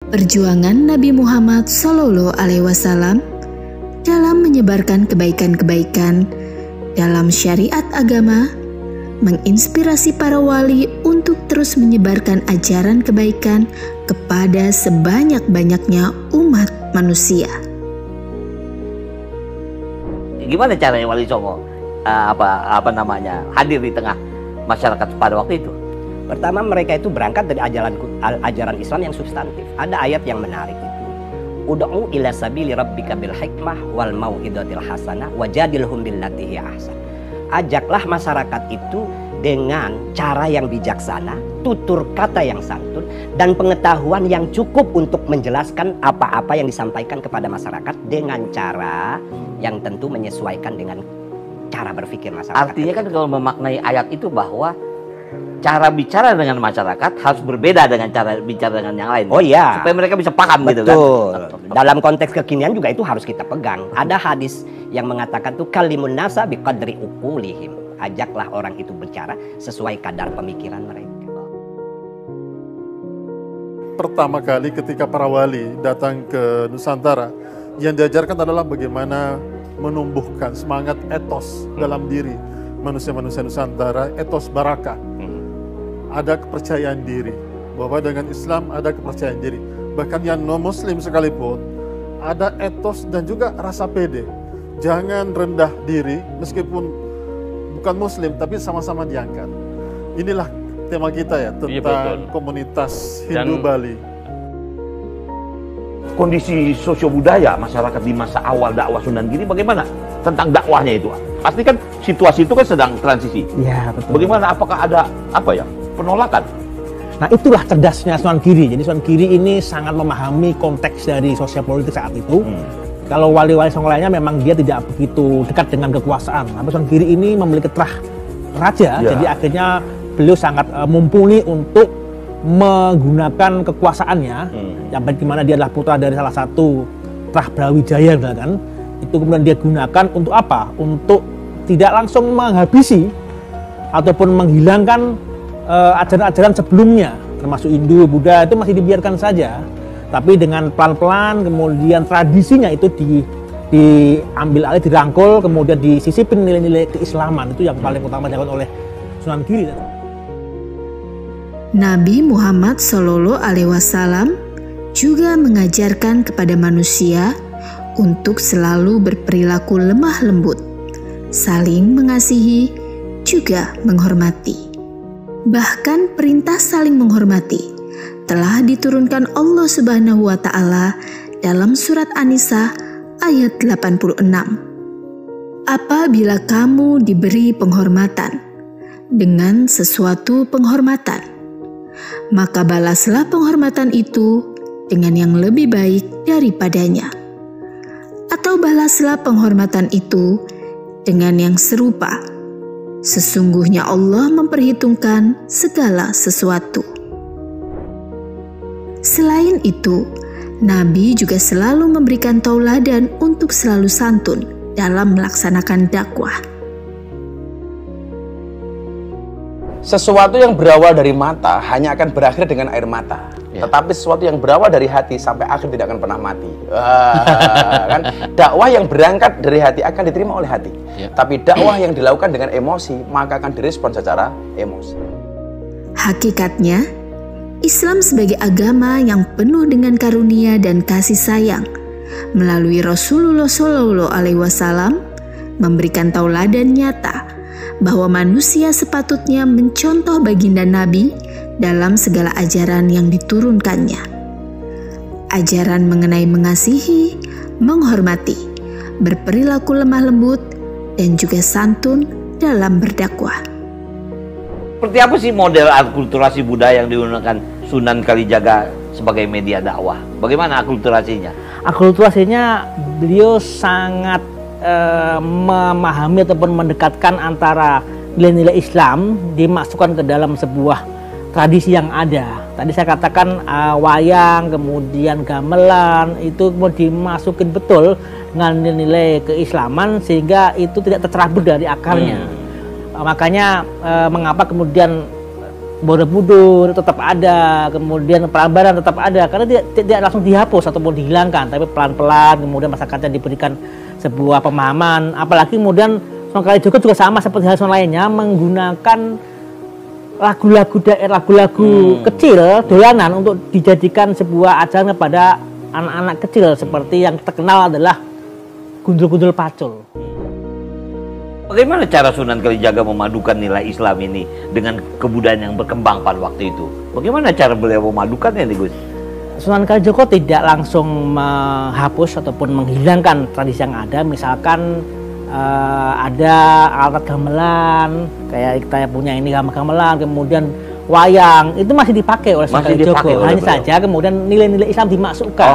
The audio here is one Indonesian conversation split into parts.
Perjuangan Nabi Muhammad SAW dalam menyebarkan kebaikan-kebaikan dalam syariat agama menginspirasi para wali untuk terus menyebarkan ajaran kebaikan kepada sebanyak-banyaknya umat manusia. Gimana caranya Wali Songo hadir di tengah masyarakat pada waktu itu? Pertama, mereka itu berangkat dari ajaran Islam yang substantif. Ada ayat yang menarik itu. Ud'u ila sabili rabbika bil hikmah wal mau'izatil hasanah wajadilhum billati hiya ahsan. Ajaklah masyarakat itu dengan cara yang bijaksana, tutur kata yang santun, dan pengetahuan yang cukup untuk menjelaskan apa-apa yang disampaikan kepada masyarakat dengan cara yang tentu menyesuaikan dengan cara berpikir masyarakat. Artinya kan kalau memaknai ayat itu bahwa cara bicara dengan masyarakat harus berbeda dengan cara bicara dengan yang lain. Oh iya. Supaya mereka bisa paham. Betul. Gitu kan. Dalam konteks kekinian juga itu harus kita pegang. Ada hadis yang mengatakan tuh kalimun nasa biqadri uqulihim. Ajaklah orang itu bicara sesuai kadar pemikiran mereka. Pertama kali ketika para wali datang ke Nusantara, yang diajarkan adalah bagaimana menumbuhkan semangat etos dalam diri manusia-manusia Nusantara, etos barakah. Ada kepercayaan diri, bahwa dengan Islam ada kepercayaan diri. Bahkan yang non-muslim sekalipun ada etos dan juga rasa pede. Jangan rendah diri meskipun bukan muslim tapi sama-sama diangkat. Inilah tema kita ya, tentang komunitas Hindu Bali. Kondisi sosio-budaya masyarakat di masa awal dakwah Sunan Giri bagaimana? Tentang dakwahnya itu. Pasti kan situasi itu kan sedang transisi. Ya, betul. Bagaimana, apakah ada penolakan? Nah, itulah cerdasnya Sunan Giri. Jadi Sunan Giri ini sangat memahami konteks dari sosial politik saat itu. Kalau wali-wali Songo lainnya memang dia tidak begitu dekat dengan kekuasaan. Tapi Sunan Giri ini memiliki terah raja, jadi akhirnya beliau sangat mumpuni untuk menggunakan kekuasaannya. Yang bagaimana dia adalah putra dari salah satu terah Brawijaya, kan? Itu kemudian dia gunakan untuk apa? Untuk tidak langsung menghabisi ataupun menghilangkan ajaran-ajaran sebelumnya, termasuk Hindu, Buddha, itu masih dibiarkan saja. Tapi dengan pelan-pelan kemudian tradisinya itu diambil alih, dirangkul, kemudian disisipin nilai-nilai keislaman. Itu yang paling utama dilakukan oleh Sunan Giri. Nabi Muhammad SAW juga mengajarkan kepada manusia untuk selalu berperilaku lemah lembut, saling mengasihi, juga menghormati. Bahkan perintah saling menghormati telah diturunkan Allah Subhanahu wa Ta'ala dalam surat An-Nisa ayat 86. Apabila kamu diberi penghormatan dengan sesuatu penghormatan, maka balaslah penghormatan itu dengan yang lebih baik daripadanya. Atau balaslah penghormatan itu dengan yang serupa. Sesungguhnya Allah memperhitungkan segala sesuatu. Selain itu, Nabi juga selalu memberikan tauladan untuk selalu santun dalam melaksanakan dakwah. Sesuatu yang berawal dari mata hanya akan berakhir dengan air mata. Tetapi sesuatu yang berawal dari hati sampai akhir tidak akan pernah mati. Kan? Dakwah yang berangkat dari hati akan diterima oleh hati. Tapi dakwah yang dilakukan dengan emosi maka akan direspon secara emosi. Hakikatnya, Islam sebagai agama yang penuh dengan karunia dan kasih sayang melalui Rasulullah SAW memberikan tauladan nyata bahwa manusia sepatutnya mencontoh baginda Nabi dalam segala ajaran yang diturunkannya. Ajaran mengenai mengasihi, menghormati, berperilaku lemah lembut, dan juga santun dalam berdakwah. Seperti apa sih model akulturasi budaya yang digunakan Sunan Kalijaga sebagai media dakwah? Bagaimana akulturasinya? Akulturasinya beliau sangat memahami ataupun mendekatkan antara nilai-nilai Islam dimasukkan ke dalam sebuah tradisi yang ada. Tadi saya katakan wayang, kemudian gamelan, itu mau dimasukin betul dengan nilai-nilai keislaman sehingga itu tidak tercerabut dari akarnya. Makanya mengapa kemudian Borobudur tetap ada, kemudian Prambanan tetap ada, karena tidak langsung dihapus ataupun dihilangkan, tapi pelan-pelan kemudian masyarakatnya diberikan sebuah pemahaman. Apalagi kemudian Sunan Kalijaga juga sama seperti hal lainnya, menggunakan lagu-lagu kecil dolanan untuk dijadikan sebuah ajaran kepada anak-anak kecil, seperti yang terkenal adalah gundul-gundul pacul. Bagaimana cara Sunan Kalijaga memadukan nilai Islam ini dengan kebudayaan yang berkembang pada waktu itu? Bagaimana cara beliau memadukannya nih Gus? Sunan Kalijaga tidak langsung menghapus ataupun menghilangkan tradisi yang ada. Misalkan ada alat gamelan, kayak kita punya ini gamelan, kemudian wayang, itu masih dipakai oleh Sunan Kalijaga. Hanya saja kemudian nilai-nilai Islam dimasukkan.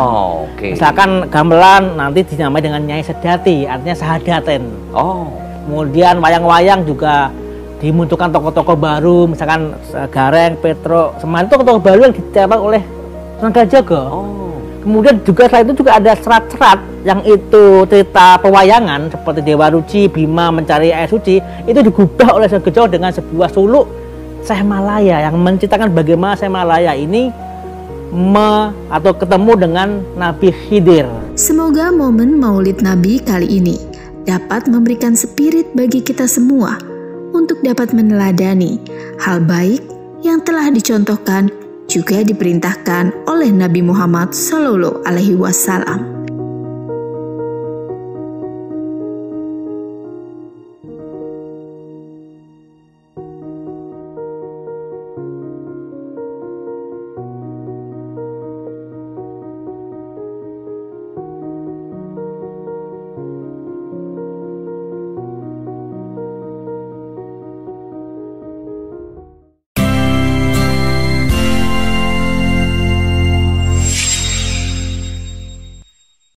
Misalkan gamelan nanti dinamai dengan Nyai Sedati, artinya Sahadaten. Kemudian wayang-wayang juga dimunculkan tokoh-tokoh baru, misalkan Gareng, Petro, Semar, itu tokoh baru yang dicetak oleh Sunan Kalijaga. Kemudian juga selain itu juga ada serat-serat yang itu cerita pewayangan seperti Dewa Ruci, Bima mencari air suci, itu digubah oleh Sunan Kalijaga dengan sebuah suluk Syekh Malaya yang menceritakan bagaimana Syekh Malaya ini atau ketemu dengan Nabi Khidir. Semoga momen Maulid Nabi kali ini dapat memberikan spirit bagi kita semua untuk dapat meneladani hal baik yang telah dicontohkan juga diperintahkan oleh Nabi Muhammad SAW.